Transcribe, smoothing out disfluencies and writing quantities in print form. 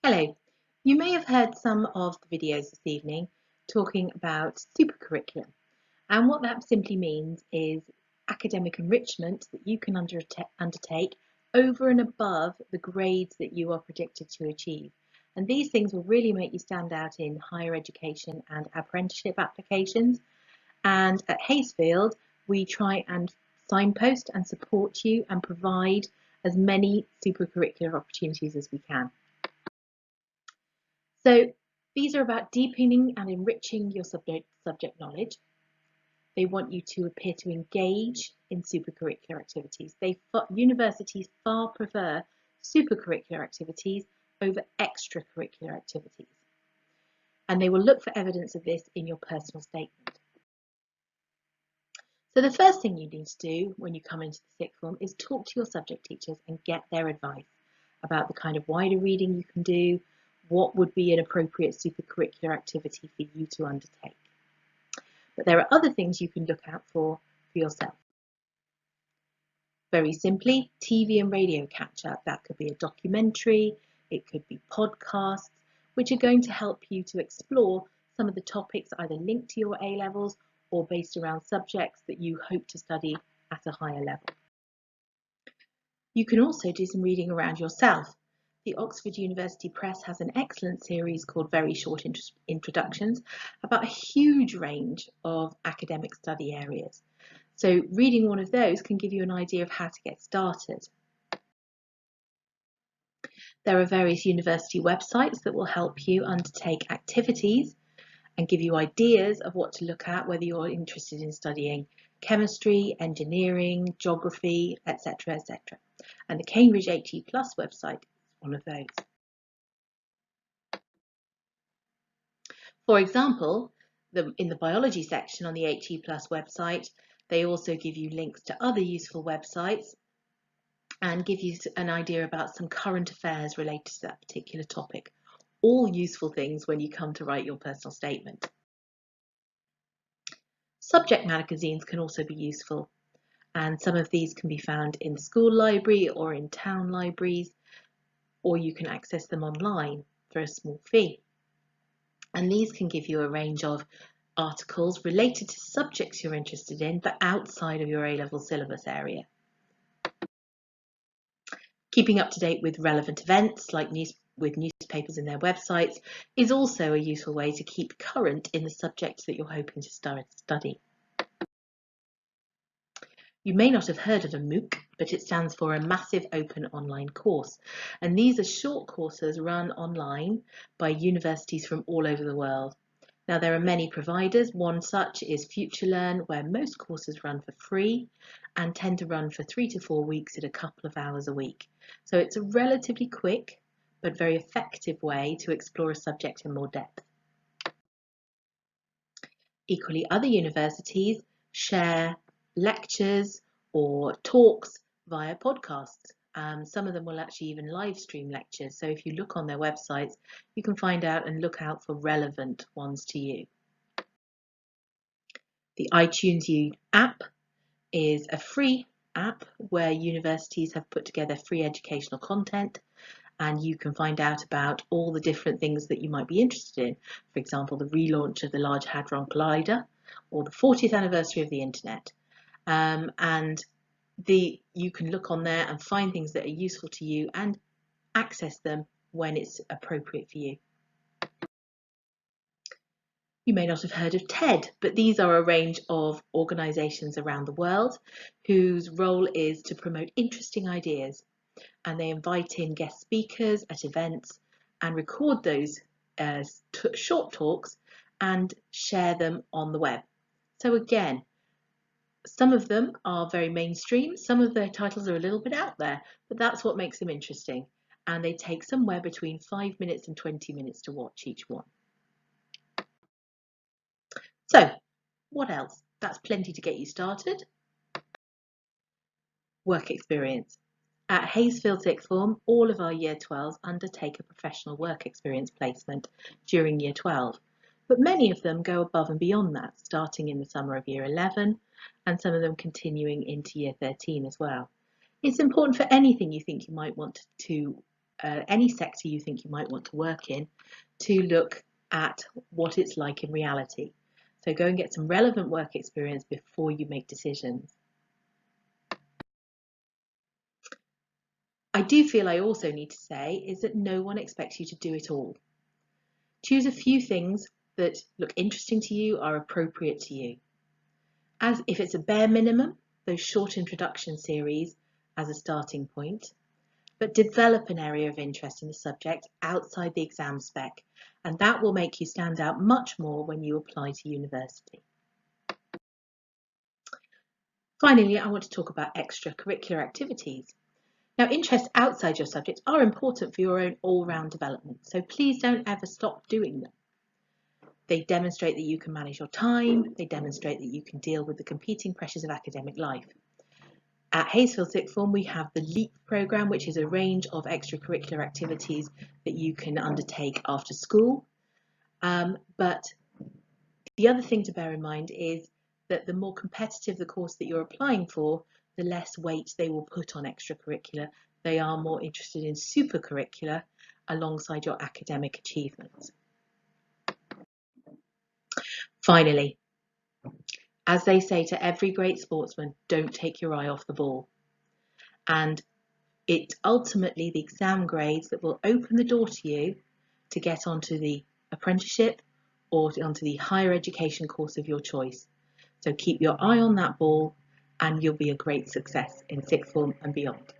Hello, you may have heard some of the videos this evening talking about super-curricular, and what that simply means is academic enrichment that you can undertake over and above the grades that you are predicted to achieve. And these things will really make you stand out in higher education and apprenticeship applications. And at Haysfield, we try and signpost and support you and provide as many super-curricular opportunities as we can. So these are about deepening and enriching your subject knowledge. They want you to appear to engage in super-curricular activities. Universities far prefer super-curricular activities over extra-curricular activities. And they will look for evidence of this in your personal statement. So the first thing you need to do when you come into the sixth form is talk to your subject teachers and get their advice about the kind of wider reading you can do, what would be an appropriate super-curricular activity for you to undertake. But there are other things you can look out for yourself. Very simply, TV and radio catch-up. That could be a documentary, it could be podcasts, which are going to help you to explore some of the topics either linked to your A-levels or based around subjects that you hope to study at a higher level. You can also do some reading around yourself. The Oxford University Press has an excellent series called Very Short Introductions about a huge range of academic study areas. So reading one of those can give you an idea of how to get started. There are various university websites that will help you undertake activities and give you ideas of what to look at, whether you're interested in studying chemistry, engineering, geography, etc., etc. And the Cambridge HE Plus website is one of those. For example, in the biology section on the HE Plus website, they also give you links to other useful websites and give you an idea about some current affairs related to that particular topic. All useful things when you come to write your personal statement. Subject magazines can also be useful, and some of these can be found in the school library or in town libraries, or you can access them online for a small fee. And these can give you a range of articles related to subjects you're interested in, but outside of your A-level syllabus area. Keeping up to date with relevant events, like with newspapers in their websites, is also a useful way to keep current in the subjects that you're hoping to study. You may not have heard of a MOOC, but it stands for a Massive Open Online Course. And these are short courses run online by universities from all over the world. Now, there are many providers. One such is FutureLearn, where most courses run for free and tend to run for 3 to 4 weeks at a couple of hours a week. So it's a relatively quick but very effective way to explore a subject in more depth. Equally, other universities share lectures or talks via podcasts. Some of them will actually even live stream lectures. So if you look on their websites, you can find out and look out for relevant ones to you. The iTunes U app is a free app where universities have put together free educational content, and you can find out about all the different things that you might be interested in. For example, the relaunch of the Large Hadron Collider or the 40th anniversary of the internet. You can look on there and find things that are useful to you and access them when it's appropriate for you. You may not have heard of TED, but these are a range of organisations around the world whose role is to promote interesting ideas, and they invite in guest speakers at events and record those as short talks and share them on the web. So again, some of them are very mainstream, some of their titles are a little bit out there, but that's what makes them interesting. And they take somewhere between 5 minutes and 20 minutes to watch each one. So, what else? That's plenty to get you started. Work experience. At Haysfield Sixth Form, all of our Year 12s undertake a professional work experience placement during Year 12, but many of them go above and beyond that, starting in the summer of Year 11, and some of them continuing into Year 13 as well. It's important for anything you think you might want to any sector you think you might want to work in, to look at what it's like in reality. So go and get some relevant work experience before you make decisions. I do feel I also need to say is that no one expects you to do it all. Choose a few things that look interesting to you, are appropriate to you. As if it's a bare minimum, those short introduction series as a starting point, but develop an area of interest in the subject outside the exam spec, and that will make you stand out much more when you apply to university. Finally, I want to talk about extracurricular activities. Now, interests outside your subject are important for your own all-round development, so please don't ever stop doing them. They demonstrate that you can manage your time, they demonstrate that you can deal with the competing pressures of academic life. At Hayesfield Sixth Form, we have the LEAP programme, which is a range of extracurricular activities that you can undertake after school. But the other thing to bear in mind is that the more competitive the course that you're applying for, the less weight they will put on extracurricular. They are more interested in super-curricular alongside your academic achievements. Finally, as they say to every great sportsman, don't take your eye off the ball. And it's ultimately the exam grades that will open the door to you to get onto the apprenticeship or onto the higher education course of your choice. So keep your eye on that ball and you'll be a great success in sixth form and beyond.